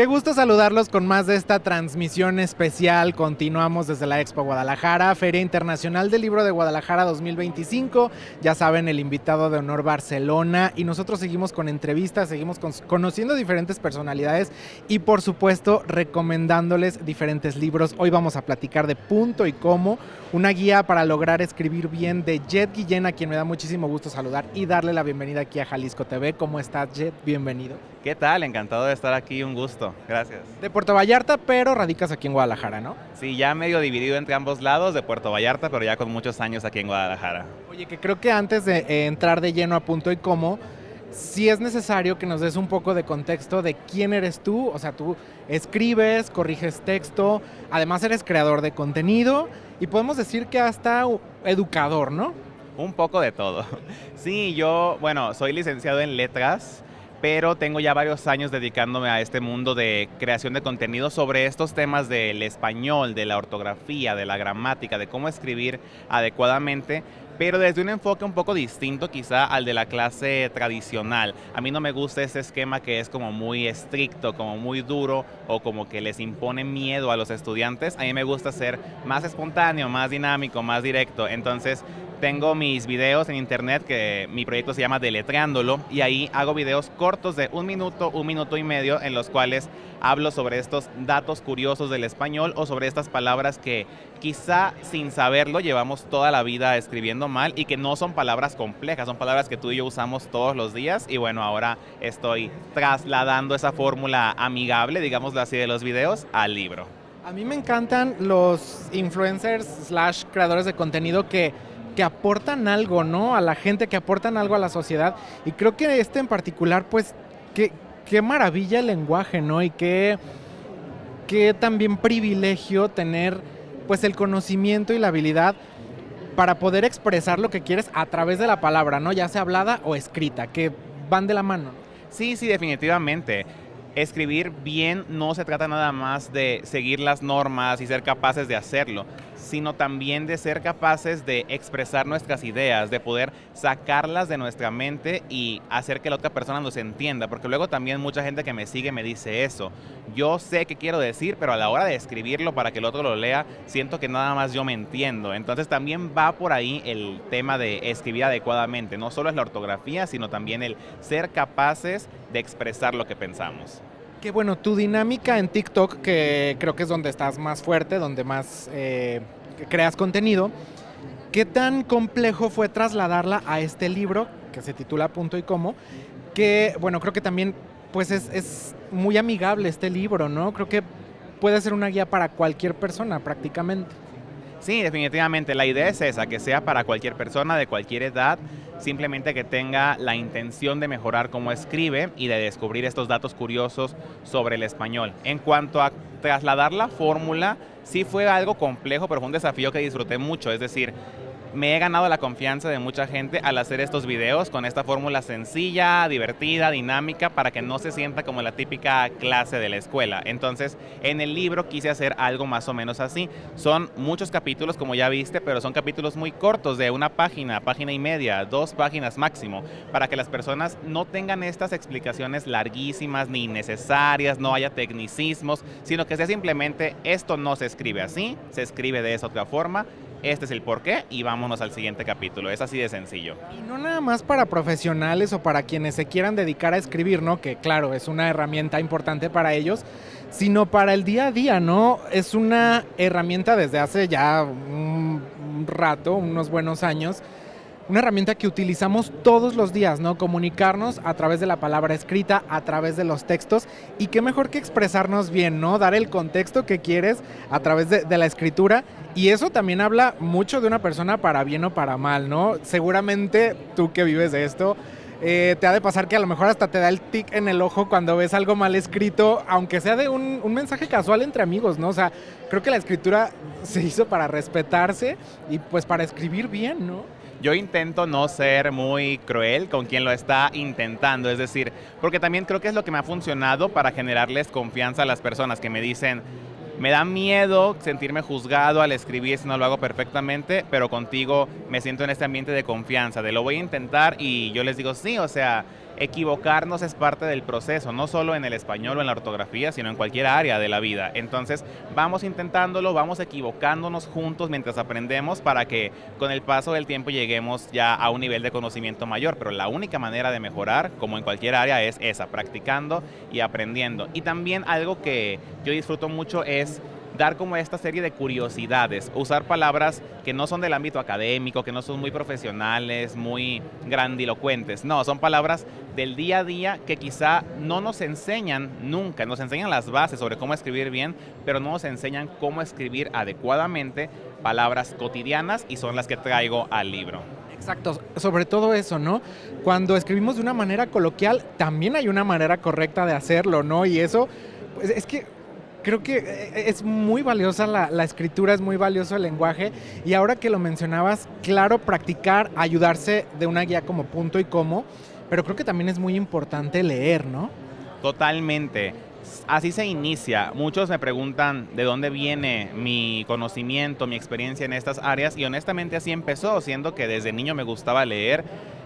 Qué gusto saludarlos con más de esta transmisión especial. Continuamos desde la Expo Guadalajara, Feria Internacional del Libro de Guadalajara 2025. Ya saben, el invitado de honor Barcelona. Y nosotros seguimos con entrevistas, seguimos conociendo diferentes personalidades y por supuesto recomendándoles diferentes libros. Hoy vamos a platicar de Punto y Cómo, una guía para lograr escribir bien de Jet Guillén, a quien me da muchísimo gusto saludar y darle la bienvenida aquí a Jalisco TV. ¿Cómo estás, Jet? Bienvenido. ¿Qué tal? Encantado de estar aquí, un gusto. Gracias. De Puerto Vallarta, pero radicas aquí en Guadalajara, ¿no? Sí, ya medio dividido entre ambos lados de Puerto Vallarta, pero ya con muchos años aquí en Guadalajara. Oye, que creo que antes de entrar de lleno a Punto y Cómo, sí es necesario que nos des un poco de contexto de quién eres tú. O sea, tú escribes, corriges texto, además eres creador de contenido y podemos decir que hasta educador, ¿no? Un poco de todo. Sí, yo, bueno, soy licenciado en letras, pero tengo ya varios años dedicándome a este mundo de creación de contenido sobre estos temas del español, de la ortografía, de la gramática, de cómo escribir adecuadamente, pero desde un enfoque un poco distinto quizá al de la clase tradicional. A mí no me gusta ese esquema que es como muy estricto, como muy duro o como que les impone miedo a los estudiantes. A mí me gusta ser más espontáneo, más dinámico, más directo. Entonces tengo mis videos en internet, que mi proyecto se llama Deletreándolo, y ahí hago videos cortos de un minuto y medio, en los cuales hablo sobre estos datos curiosos del español o sobre estas palabras que quizá sin saberlo llevamos toda la vida escribiendo mal y que no son palabras complejas, son palabras que tú y yo usamos todos los días. Y bueno, ahora estoy trasladando esa fórmula amigable, digámoslo así, de los videos al libro. A mí me encantan los influencers / creadores de contenido que aportan algo, ¿no? A la gente, que aportan algo a la sociedad. Y creo que este en particular, pues, qué maravilla el lenguaje, ¿no? Y qué también privilegio tener, pues, el conocimiento y la habilidad para poder expresar lo que quieres a través de la palabra, ¿no? Ya sea hablada o escrita, que van de la mano. Sí, sí, definitivamente. Escribir bien no se trata nada más de seguir las normas y ser capaces de hacerlo, sino también de ser capaces de expresar nuestras ideas, de poder sacarlas de nuestra mente y hacer que la otra persona nos entienda, porque luego también mucha gente que me sigue me dice eso. Yo sé qué quiero decir, pero a la hora de escribirlo para que el otro lo lea, siento que nada más yo me entiendo. Entonces también va por ahí el tema de escribir adecuadamente. No solo es la ortografía, sino también el ser capaces de expresar lo que pensamos. Qué bueno, tu dinámica en TikTok, que creo que es donde estás más fuerte, donde más creas contenido, ¿qué tan complejo fue trasladarla a este libro que se titula Punto y Cómo? Que, bueno, creo que también pues es muy amigable este libro, ¿no? Creo que puede ser una guía para cualquier persona prácticamente. Sí, definitivamente. La idea es esa, que sea para cualquier persona de cualquier edad, simplemente que tenga la intención de mejorar cómo escribe y de descubrir estos datos curiosos sobre el español. En cuanto a trasladar la fórmula, sí fue algo complejo, pero fue un desafío que disfruté mucho. Es decir, me he ganado la confianza de mucha gente al hacer estos videos con esta fórmula sencilla, divertida, dinámica, para que no se sienta como la típica clase de la escuela. Entonces, en el libro quise hacer algo más o menos así. Son muchos capítulos, como ya viste, pero son capítulos muy cortos, de una página, página y media, 2 páginas máximo, para que las personas no tengan estas explicaciones larguísimas ni innecesarias, no haya tecnicismos, sino que sea simplemente: esto no se escribe así, se escribe de esa otra forma. Este es el porqué y vámonos al siguiente capítulo. Es así de sencillo. Y no nada más para profesionales o para quienes se quieran dedicar a escribir, ¿no? Que claro, es una herramienta importante para ellos, sino para el día a día, ¿no? Es una herramienta desde hace ya un rato, unos buenos años, una herramienta que utilizamos todos los días, ¿no? Comunicarnos a través de la palabra escrita, a través de los textos, y qué mejor que expresarnos bien, ¿no? Dar el contexto que quieres a través de la escritura, y eso también habla mucho de una persona, para bien o para mal, ¿no? Seguramente tú que vives de esto, te ha de pasar que a lo mejor hasta te da el tic en el ojo cuando ves algo mal escrito, aunque sea de un mensaje casual entre amigos, ¿no? O sea, creo que la escritura se hizo para respetarse y pues para escribir bien, ¿no? Yo intento no ser muy cruel con quien lo está intentando, es decir, porque también creo que es lo que me ha funcionado para generarles confianza a las personas que me dicen: me da miedo sentirme juzgado al escribir si no lo hago perfectamente, pero contigo me siento en este ambiente de confianza, de lo voy a intentar, y yo les digo sí, o sea, equivocarnos es parte del proceso, no solo en el español o en la ortografía, sino en cualquier área de la vida. Entonces, vamos intentándolo, vamos equivocándonos juntos mientras aprendemos para que con el paso del tiempo lleguemos ya a un nivel de conocimiento mayor. Pero la única manera de mejorar, como en cualquier área, es esa, practicando y aprendiendo. Y también algo que yo disfruto mucho es dar como esta serie de curiosidades, usar palabras que no son del ámbito académico, que no son muy profesionales, muy grandilocuentes. No, son palabras del día a día que quizá no nos enseñan nunca, nos enseñan las bases sobre cómo escribir bien, pero no nos enseñan cómo escribir adecuadamente palabras cotidianas, y son las que traigo al libro. Exacto, sobre todo eso, ¿no? Cuando escribimos de una manera coloquial, también hay una manera correcta de hacerlo, ¿no? Y eso, pues es que creo que es muy valiosa la escritura, es muy valioso el lenguaje, y ahora que lo mencionabas, claro, practicar, ayudarse de una guía como Punto y Cómo, pero creo que también es muy importante leer, ¿no? Totalmente. Así se inicia. Muchos me preguntan de dónde viene mi conocimiento, mi experiencia en estas áreas, y honestamente así empezó, siendo que desde niño me gustaba leer,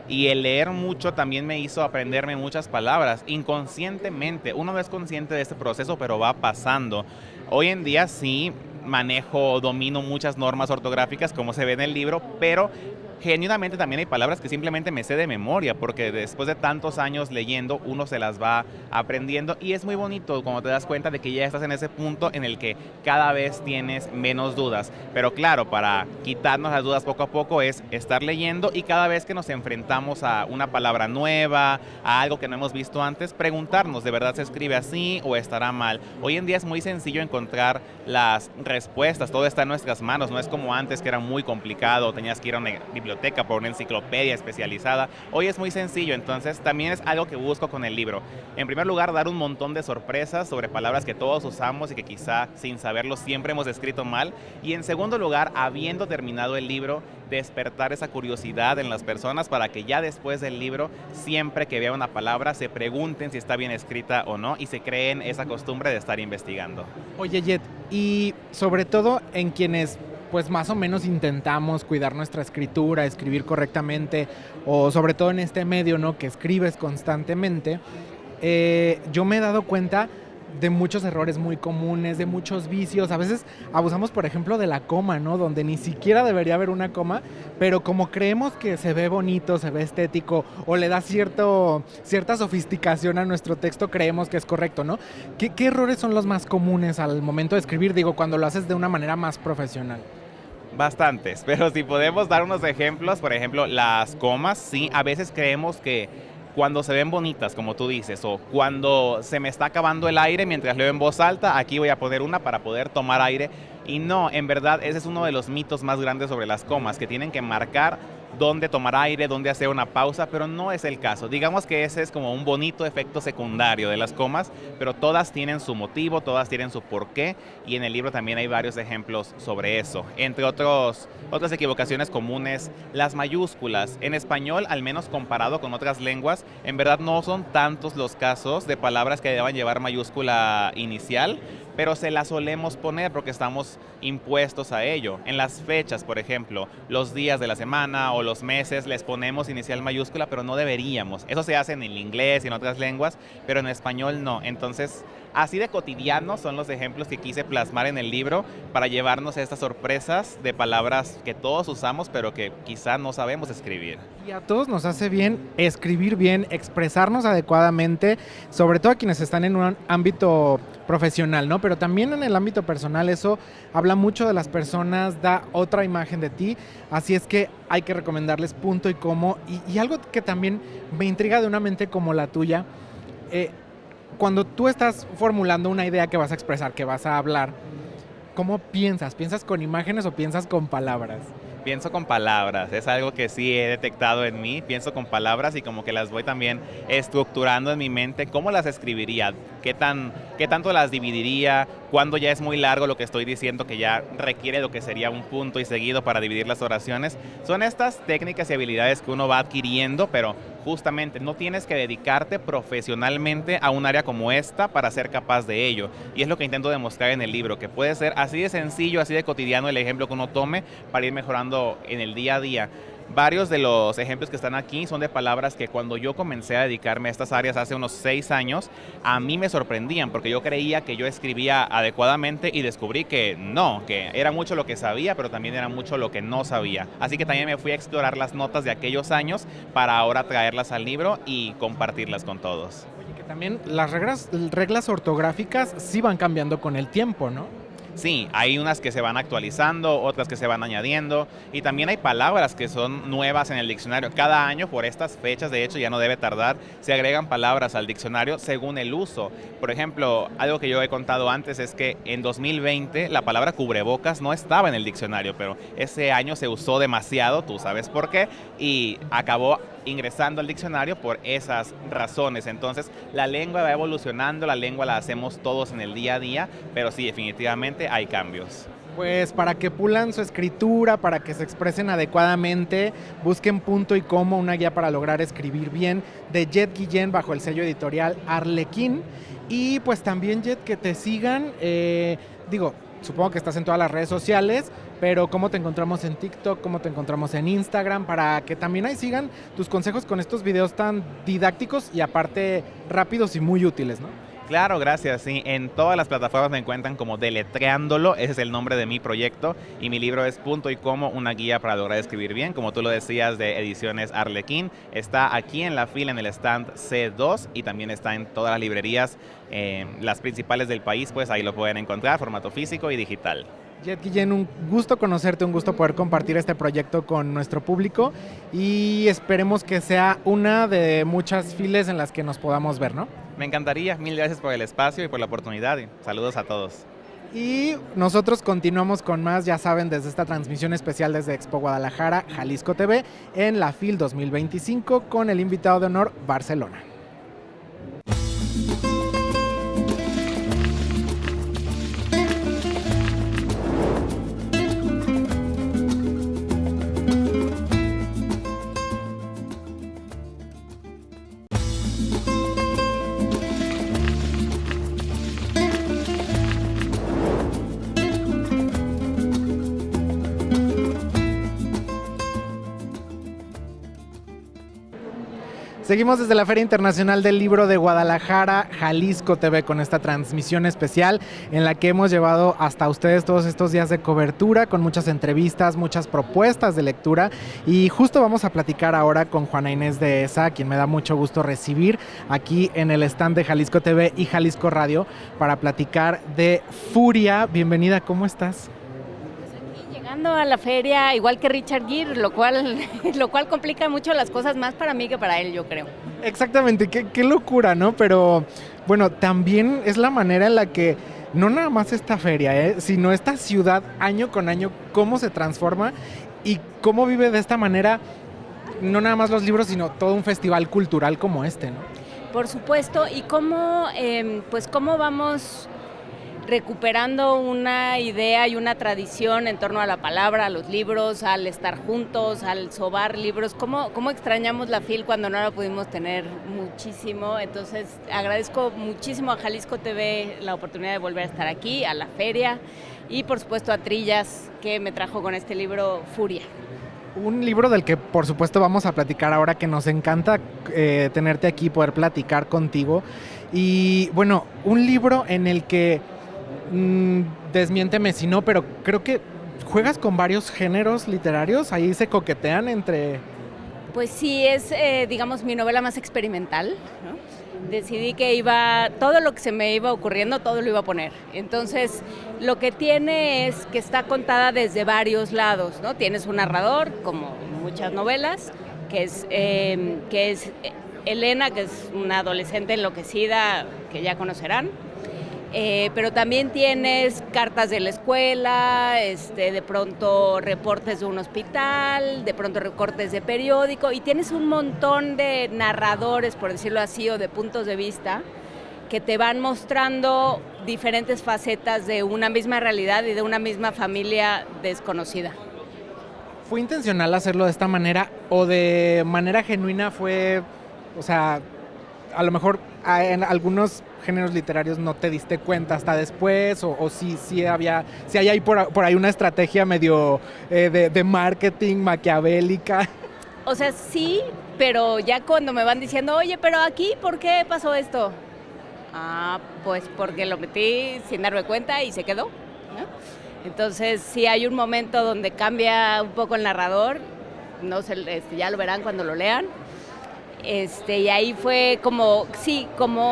y el leer mucho también me hizo aprenderme muchas palabras inconscientemente. Uno no es consciente de este proceso, pero va pasando. Hoy en día sí manejo, domino muchas normas ortográficas, como se ve en el libro, pero genuinamente también hay palabras que simplemente me sé de memoria, porque después de tantos años leyendo, uno se las va aprendiendo, y es muy bonito cuando te das cuenta de que ya estás en ese punto en el que cada vez tienes menos dudas. Pero claro, para quitarnos las dudas poco a poco es estar leyendo, y cada vez que nos enfrentamos a una palabra nueva, a algo que no hemos visto antes, preguntarnos, ¿de verdad se escribe así o estará mal? Hoy en día es muy sencillo encontrar las respuestas, todo está en nuestras manos, no es como antes que era muy complicado, tenías que ir a una biblioteca por una enciclopedia especializada. Hoy es muy sencillo, entonces también es algo que busco con el libro. En primer lugar, dar un montón de sorpresas sobre palabras que todos usamos y que quizá sin saberlo siempre hemos escrito mal. Y en segundo lugar, habiendo terminado el libro, despertar esa curiosidad en las personas para que ya después del libro, siempre que vean una palabra, se pregunten si está bien escrita o no, y se creen esa costumbre de estar investigando. Oye, Jet, y sobre todo en quienes pues más o menos intentamos cuidar nuestra escritura, escribir correctamente, o sobre todo en este medio, ¿no? Que escribes constantemente, yo me he dado cuenta de muchos errores muy comunes, de muchos vicios. A veces abusamos, por ejemplo, de la coma, ¿no? Donde ni siquiera debería haber una coma, pero como creemos que se ve bonito, se ve estético, o le da cierta sofisticación a nuestro texto, creemos que es correcto, ¿no? ¿Qué errores son los más comunes al momento de escribir? Digo, cuando lo haces de una manera más profesional. Bastantes, pero si podemos dar unos ejemplos, por ejemplo, las comas, sí, a veces creemos que cuando se ven bonitas, como tú dices, o cuando se me está acabando el aire mientras leo en voz alta, aquí voy a poner una para poder tomar aire. Y no, en verdad, ese es uno de los mitos más grandes sobre las comas, que tienen que marcar dónde tomar aire, dónde hacer una pausa, pero no es el caso. Digamos que ese es como un bonito efecto secundario de las comas, pero todas tienen su motivo, todas tienen su porqué, y en el libro también hay varios ejemplos sobre eso. Entre otras equivocaciones comunes, las mayúsculas. En español, al menos comparado con otras lenguas, en verdad no son tantos los casos de palabras que deban llevar mayúscula inicial, pero se las solemos poner porque estamos impuestos a ello. En las fechas, por ejemplo, los días de la semana o los meses les ponemos inicial mayúscula, pero no deberíamos. Eso se hace en el inglés y en otras lenguas, pero en español no. Entonces, así de cotidianos son los ejemplos que quise plasmar en el libro para llevarnos estas sorpresas de palabras que todos usamos, pero que quizá no sabemos escribir. Y a todos nos hace bien escribir bien, expresarnos adecuadamente, sobre todo a quienes están en un ámbito profesional, ¿no? Pero también en el ámbito personal, eso habla mucho de las personas, da otra imagen de ti, así es que hay que recomendarles Punto y Cómo. Y algo que también me intriga de una mente como la tuya, cuando tú estás formulando una idea que vas a expresar, que vas a hablar, ¿cómo piensas? ¿Piensas con imágenes o piensas con palabras? Pienso con palabras, es algo que sí he detectado en mí, pienso con palabras y como que las voy también estructurando en mi mente, ¿cómo las escribiría? ¿Qué tanto las dividiría? ¿Cuándo ya es muy largo lo que estoy diciendo que ya requiere lo que sería un punto y seguido para dividir las oraciones? Son estas técnicas y habilidades que uno va adquiriendo, pero justamente no tienes que dedicarte profesionalmente a un área como esta para ser capaz de ello. Y es lo que intento demostrar en el libro, que puede ser así de sencillo, así de cotidiano el ejemplo que uno tome para ir mejorando en el día a día. Varios de los ejemplos que están aquí son de palabras que cuando yo comencé a dedicarme a estas áreas hace unos 6 años, a mí me sorprendían porque yo creía que yo escribía adecuadamente y descubrí que no, que era mucho lo que sabía, pero también era mucho lo que no sabía. Así que también me fui a explorar las notas de aquellos años para ahora traerlas al libro y compartirlas con todos. Oye, que también las reglas ortográficas sí van cambiando con el tiempo, ¿no? Sí, hay unas que se van actualizando, otras que se van añadiendo y también hay palabras que son nuevas en el diccionario. Cada año, por estas fechas, de hecho ya no debe tardar, se agregan palabras al diccionario según el uso. Por ejemplo, algo que yo he contado antes es que en 2020 la palabra cubrebocas no estaba en el diccionario, pero ese año se usó demasiado, tú sabes por qué, y acabó ingresando al diccionario por esas razones. Entonces, la lengua va evolucionando, la lengua la hacemos todos en el día a día, pero sí, definitivamente hay cambios. Pues para que pulan su escritura, para que se expresen adecuadamente, busquen Punto y Coma, una guía para lograr escribir bien, de Jet Guillén bajo el sello editorial Arlequín. Y pues también, Jet, que te sigan, supongo que estás en todas las redes sociales, pero ¿cómo te encontramos en TikTok? ¿Cómo te encontramos en Instagram? Para que también ahí sigan tus consejos con estos videos tan didácticos y aparte rápidos y muy útiles, ¿no? Claro, gracias. Sí, en todas las plataformas me encuentran como Deletreándolo, ese es el nombre de mi proyecto y mi libro es Punto y Coma, una guía para lograr escribir bien, como tú lo decías, de Ediciones Arlequín. Está aquí en la fila en el stand C2 y también está en todas las librerías, las principales del país, pues ahí lo pueden encontrar, formato físico y digital. Jet Guillén, un gusto conocerte, un gusto poder compartir este proyecto con nuestro público y esperemos que sea una de muchas filas en las que nos podamos ver, ¿no? Me encantaría, mil gracias por el espacio y por la oportunidad. Y saludos a todos. Y nosotros continuamos con más, ya saben, desde esta transmisión especial desde Expo Guadalajara, Jalisco TV, en la FIL 2025 con el invitado de honor Barcelona. Seguimos desde la Feria Internacional del Libro de Guadalajara, Jalisco TV, con esta transmisión especial en la que hemos llevado hasta ustedes todos estos días de cobertura, con muchas entrevistas, muchas propuestas de lectura, y justo vamos a platicar ahora con Juana Inés de ESA, a quien me da mucho gusto recibir aquí en el stand de Jalisco TV y Jalisco Radio para platicar de Furia. Bienvenida, ¿cómo estás? A la feria, igual que Richard Gere, lo cual complica mucho las cosas más para mí que para él, yo creo. Exactamente, qué locura, ¿no? Pero bueno, también es la manera en la que no nada más esta feria, sino esta ciudad año con año, cómo se transforma y cómo vive de esta manera, no nada más los libros, sino todo un festival cultural como este, ¿no? Por supuesto, y cómo vamos recuperando una idea y una tradición en torno a la palabra, a los libros, al estar juntos, al sobar libros. ¿Cómo extrañamos la FIL cuando no la pudimos tener muchísimo? Entonces agradezco muchísimo a Jalisco TV la oportunidad de volver a estar aquí, a la feria y por supuesto a Trillas, que me trajo con este libro Furia. Un libro del que por supuesto vamos a platicar ahora, que nos encanta tenerte aquí, poder platicar contigo. Y bueno, un libro en el que desmiénteme si no, pero creo que juegas con varios géneros literarios, ahí se coquetean entre... Pues sí, es digamos mi novela más experimental, ¿no? Decidí que todo lo que se me iba ocurriendo, todo lo iba a poner. Entonces, lo que tiene es que está contada desde varios lados, ¿no? Tienes un narrador, como muchas novelas, que es Elena, que es una adolescente enloquecida que ya conocerán. Pero también tienes cartas de la escuela, de pronto reportes de un hospital, de pronto recortes de periódico, y tienes un montón de narradores, por decirlo así, o de puntos de vista que te van mostrando diferentes facetas de una misma realidad y de una misma familia desconocida. ¿Fue intencional hacerlo de esta manera o de manera genuina fue, o sea, a lo mejor en algunos géneros literarios no te diste cuenta hasta después? ¿O sí hay ahí por ahí una estrategia medio de marketing maquiavélica? O sea, sí, pero ya cuando me van diciendo, oye, pero aquí, ¿por qué pasó esto? Ah, pues porque lo metí sin darme cuenta y se quedó, ¿no? Entonces sí hay un momento donde cambia un poco el narrador, no sé, ya lo verán cuando lo lean. Y ahí fue como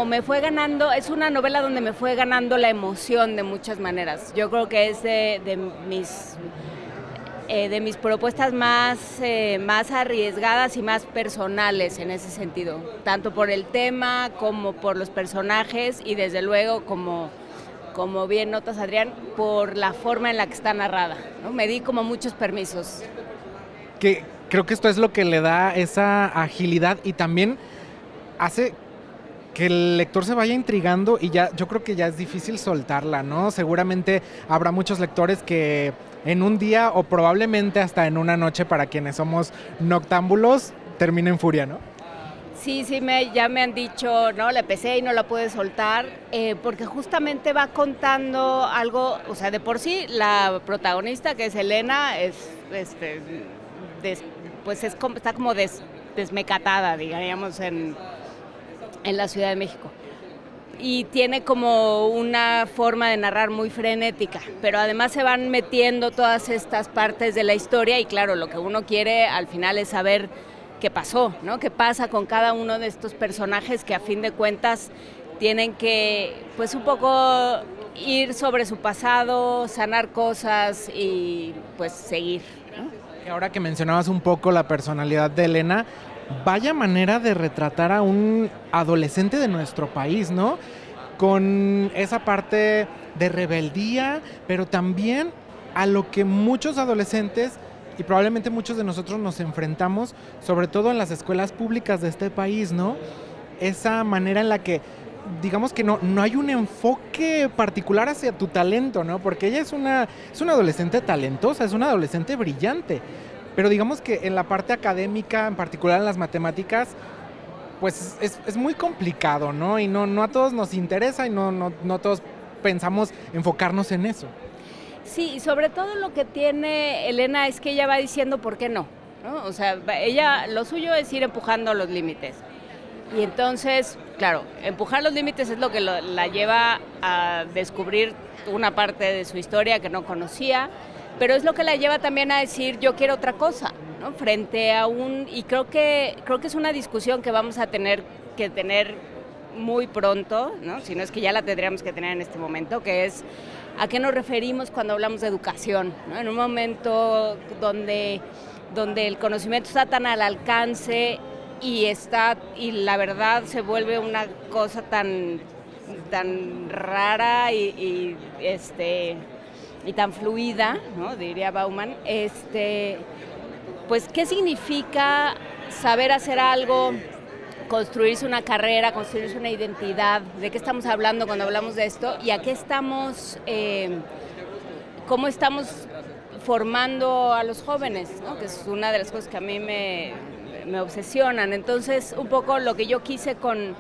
me fue ganando, es una novela donde me fue ganando la emoción de muchas maneras. Yo creo que es de mis propuestas más arriesgadas y más personales en ese sentido, tanto por el tema como por los personajes y desde luego como bien notas, Adrián, por la forma en la que está narrada, ¿no? Me di como muchos permisos. Creo que esto es lo que le da esa agilidad y también hace que el lector se vaya intrigando y yo creo que ya es difícil soltarla, ¿no? Seguramente habrá muchos lectores que en un día o probablemente hasta en una noche, para quienes somos noctámbulos, termina en furia, ¿no? Sí, ya me han dicho, no, la empecé y no la pude soltar, porque justamente va contando algo, o sea, de por sí la protagonista, que es Elena, está como desmecatada, diríamos, en la Ciudad de México. Y tiene como una forma de narrar muy frenética, pero además se van metiendo todas estas partes de la historia y claro, lo que uno quiere al final es saber qué pasó, ¿no? Qué pasa con cada uno de estos personajes que a fin de cuentas tienen que, pues un poco ir sobre su pasado, sanar cosas y pues seguir, ¿no? Ahora que mencionabas un poco la personalidad de Elena, vaya manera de retratar a un adolescente de nuestro país, ¿no? Con esa parte de rebeldía, pero también a lo que muchos adolescentes y probablemente muchos de nosotros nos enfrentamos, sobre todo en las escuelas públicas de este país, ¿no? Esa manera en la que, digamos que no hay un enfoque particular hacia tu talento, ¿no? Porque ella es una adolescente talentosa, es una adolescente brillante, pero digamos que en la parte académica, en particular en las matemáticas, pues es muy complicado, ¿no? Y no a todos nos interesa y no todos pensamos enfocarnos en eso. Sí, y sobre todo lo que tiene Elena es que ella va diciendo por qué no, ¿no? O sea, ella, lo suyo es ir empujando los límites. Y entonces, claro, empujar los límites es lo que la lleva a descubrir una parte de su historia que no conocía, pero es lo que la lleva también a decir yo quiero otra cosa, ¿no? Frente a y creo que es una discusión que vamos a tener que tener muy pronto, ¿no? Si no es que ya la tendríamos que tener en este momento, que es a qué nos referimos cuando hablamos de educación, ¿no? En un momento donde el conocimiento está tan al alcance y la verdad se vuelve una cosa tan rara y tan fluida, ¿no? Diría Bauman, pues ¿qué significa saber hacer algo, construirse una carrera, construirse una identidad? ¿De qué estamos hablando cuando hablamos de esto? ¿Y a qué estamos, cómo estamos formando a los jóvenes, ¿no? Que es una de las cosas que a mí me obsesionan. Entonces, un poco lo que yo quise con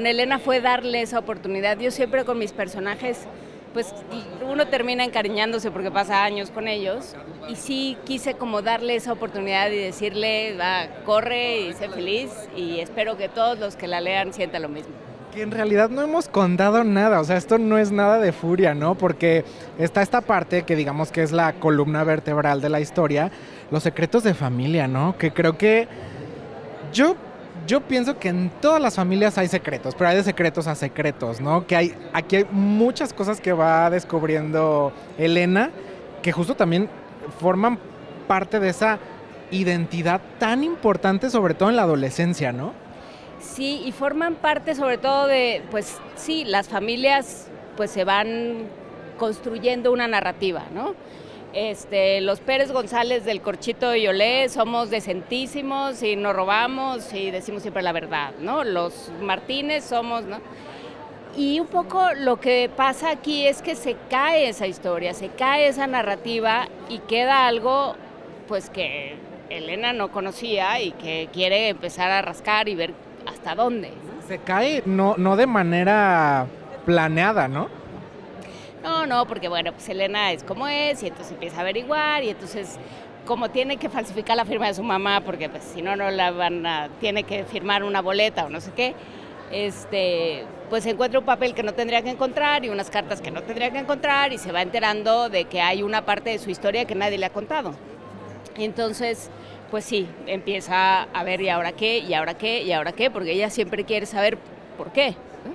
Elena fue darle esa oportunidad. Yo siempre con mis personajes, pues uno termina encariñándose porque pasa años con ellos, y sí quise como darle esa oportunidad y decirle, va, corre y sé feliz, y espero que todos los que la lean sientan lo mismo. Que en realidad no hemos contado nada, o sea, esto no es nada de furia, ¿no? Porque está esta parte que digamos que es la columna vertebral de la historia, los secretos de familia, ¿no? Que creo que yo pienso que en todas las familias hay secretos, pero hay de secretos a secretos, ¿no? Que aquí hay muchas cosas que va descubriendo Elena, que justo también forman parte de esa identidad tan importante, sobre todo en la adolescencia, ¿no? Sí, y forman parte sobre todo de, pues sí, las familias pues se van construyendo una narrativa, ¿no? Los Pérez González del Corchito y Olé somos decentísimos y no robamos y decimos siempre la verdad, ¿no? Los Martínez somos, ¿no? Y un poco lo que pasa aquí es que se cae esa historia, se cae esa narrativa y queda algo pues que Elena no conocía y que quiere empezar a rascar y ver hasta dónde, ¿no? Se cae no de manera planeada, ¿no? No, porque bueno, pues Elena es como es y entonces empieza a averiguar y entonces como tiene que falsificar la firma de su mamá porque pues si no tiene que firmar una boleta o no sé qué, pues encuentra un papel que no tendría que encontrar y unas cartas que no tendría que encontrar y se va enterando de que hay una parte de su historia que nadie le ha contado. Y entonces, pues sí, empieza a ver y ahora qué, y ahora qué, y ahora qué, porque ella siempre quiere saber por qué, ¿no?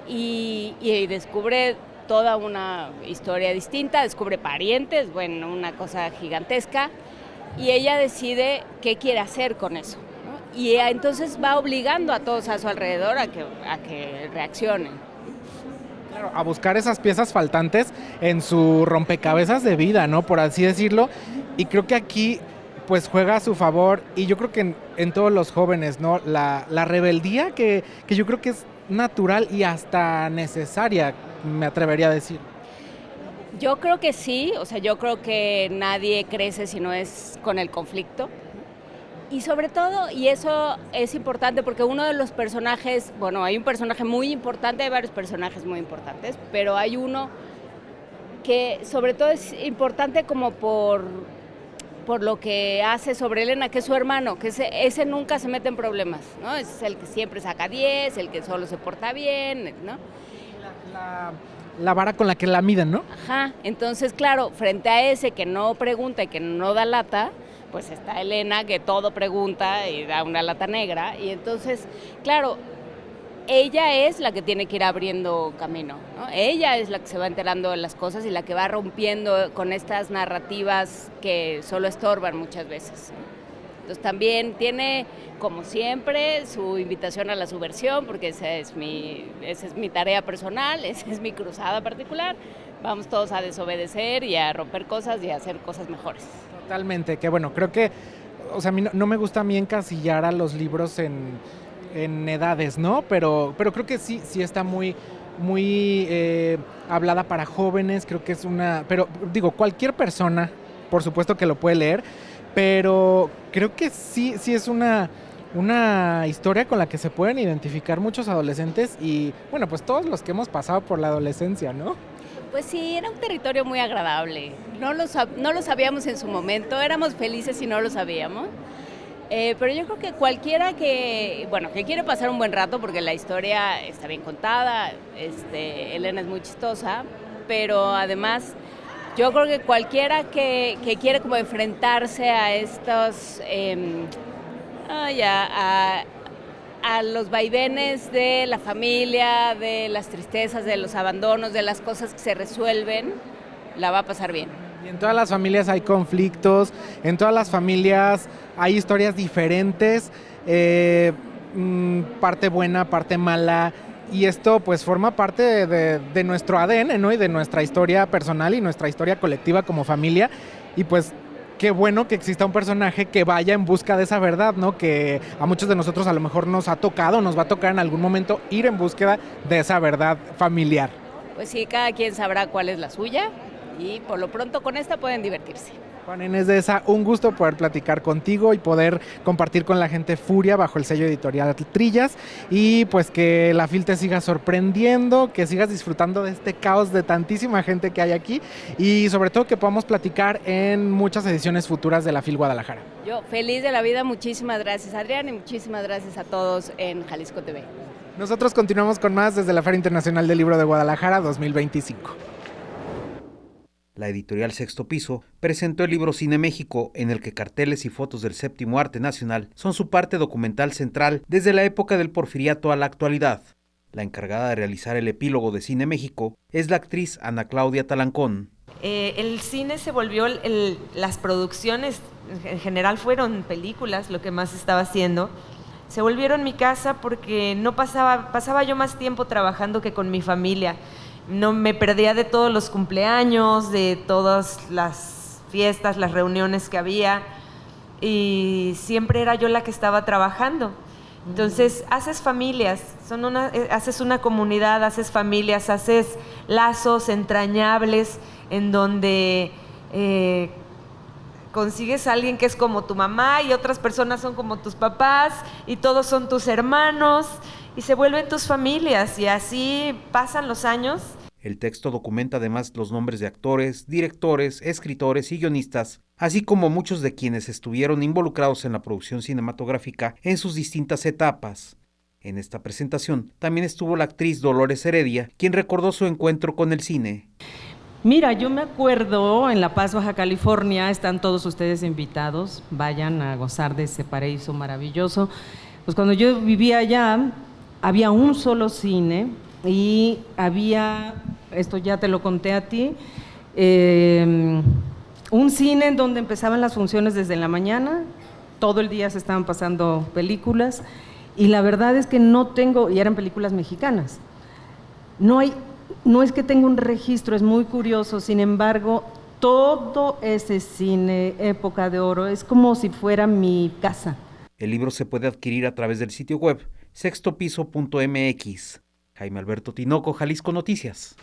Y descubre toda una historia distinta, descubre parientes, bueno, una cosa gigantesca, y ella decide qué quiere hacer con eso, ¿no? Y entonces va obligando a todos a su alrededor a que reaccionen. Claro, a buscar esas piezas faltantes en su rompecabezas de vida, ¿no? Por así decirlo, y creo que aquí pues juega a su favor, y yo creo que en todos los jóvenes, ¿no? La rebeldía que yo creo que es natural y hasta necesaria, me atrevería a decir. Yo creo que sí, o sea, yo creo que nadie crece si no es con el conflicto. Y sobre todo, y eso es importante porque uno de los personajes, bueno, hay un personaje muy importante, hay varios personajes muy importantes, pero hay uno que sobre todo es importante como por lo que hace sobre Elena, que es su hermano, que ese nunca se mete en problemas, ¿no? Es el que siempre saca 10, el que solo se porta bien, ¿no? La vara con la que la miden, ¿no? Ajá, entonces claro, frente a ese que no pregunta y que no da lata, pues está Elena que todo pregunta y da una lata negra, y entonces, claro, ella es la que tiene que ir abriendo camino, ¿no? Ella es la que se va enterando de las cosas y la que va rompiendo con estas narrativas que solo estorban muchas veces. Entonces también tiene, como siempre, su invitación a la subversión, porque esa es mi tarea personal, esa es mi cruzada particular. Vamos todos a desobedecer y a romper cosas y a hacer cosas mejores. Totalmente, que bueno, creo que, o sea, a mí no me gusta a mí encasillar a los libros en edades, ¿no? Pero creo que sí está muy hablada para jóvenes, creo que es pero digo, cualquier persona, por supuesto que lo puede leer, pero creo que sí es una historia con la que se pueden identificar muchos adolescentes y, bueno, pues todos los que hemos pasado por la adolescencia, ¿no? Pues sí, era un territorio muy agradable, no lo sabíamos en su momento, éramos felices y no lo sabíamos. Pero yo creo que cualquiera que quiere pasar un buen rato, porque la historia está bien contada, Elena es muy chistosa, pero además yo creo que cualquiera que quiere como enfrentarse a estos, a los vaivenes de la familia, de las tristezas, de los abandonos, de las cosas que se resuelven, la va a pasar bien. Y en todas las familias hay conflictos, en todas las familias hay historias diferentes, parte buena, parte mala, y esto pues forma parte de nuestro ADN, ¿no? Y de nuestra historia personal y nuestra historia colectiva como familia, y pues qué bueno que exista un personaje que vaya en busca de esa verdad, ¿no? Que a muchos de nosotros a lo mejor nos ha tocado, nos va a tocar en algún momento ir en búsqueda de esa verdad familiar. Pues sí, cada quien sabrá cuál es la suya. Y por lo pronto con esta pueden divertirse. Juan Inés de ESA, un gusto poder platicar contigo y poder compartir con la gente Furia bajo el sello editorial Trillas, y pues que la FIL te siga sorprendiendo, que sigas disfrutando de este caos de tantísima gente que hay aquí, y sobre todo que podamos platicar en muchas ediciones futuras de la FIL Guadalajara. Yo feliz de la vida, muchísimas gracias Adrián y muchísimas gracias a todos en Jalisco TV. Nosotros continuamos con más desde la Feria Internacional del Libro de Guadalajara 2025. La editorial Sexto Piso presentó el libro Cine México, en el que carteles y fotos del séptimo arte nacional son su parte documental central desde la época del porfiriato a la actualidad. La encargada de realizar el epílogo de Cine México es la actriz Ana Claudia Talancón. El cine se volvió, las producciones en general fueron películas, lo que más estaba haciendo. Se volvieron mi casa porque no pasaba yo más tiempo trabajando que con mi familia. No me perdía de todos los cumpleaños, de todas las fiestas, las reuniones que había, y siempre era yo la que estaba trabajando. Entonces haces familias, haces una comunidad, haces familias, haces lazos entrañables en donde consigues a alguien que es como tu mamá y otras personas son como tus papás y todos son tus hermanos, y se vuelven tus familias y así pasan los años. El texto documenta además los nombres de actores, directores, escritores y guionistas, así como muchos de quienes estuvieron involucrados en la producción cinematográfica en sus distintas etapas. En esta presentación también estuvo la actriz Dolores Heredia, quien recordó su encuentro con el cine. Mira, yo me acuerdo en La Paz, Baja California, están todos ustedes invitados, vayan a gozar de ese paraíso maravilloso. Pues cuando yo vivía allá, había un solo cine y había, esto ya te lo conté a ti, un cine en donde empezaban las funciones desde la mañana, todo el día se estaban pasando películas, y la verdad es que no tengo, y eran películas mexicanas, no es que tenga un registro, es muy curioso, sin embargo, todo ese cine, época de oro, es como si fuera mi casa. El libro se puede adquirir a través del sitio web sextopiso.mx. Jaime Alberto Tinoco, Jalisco Noticias.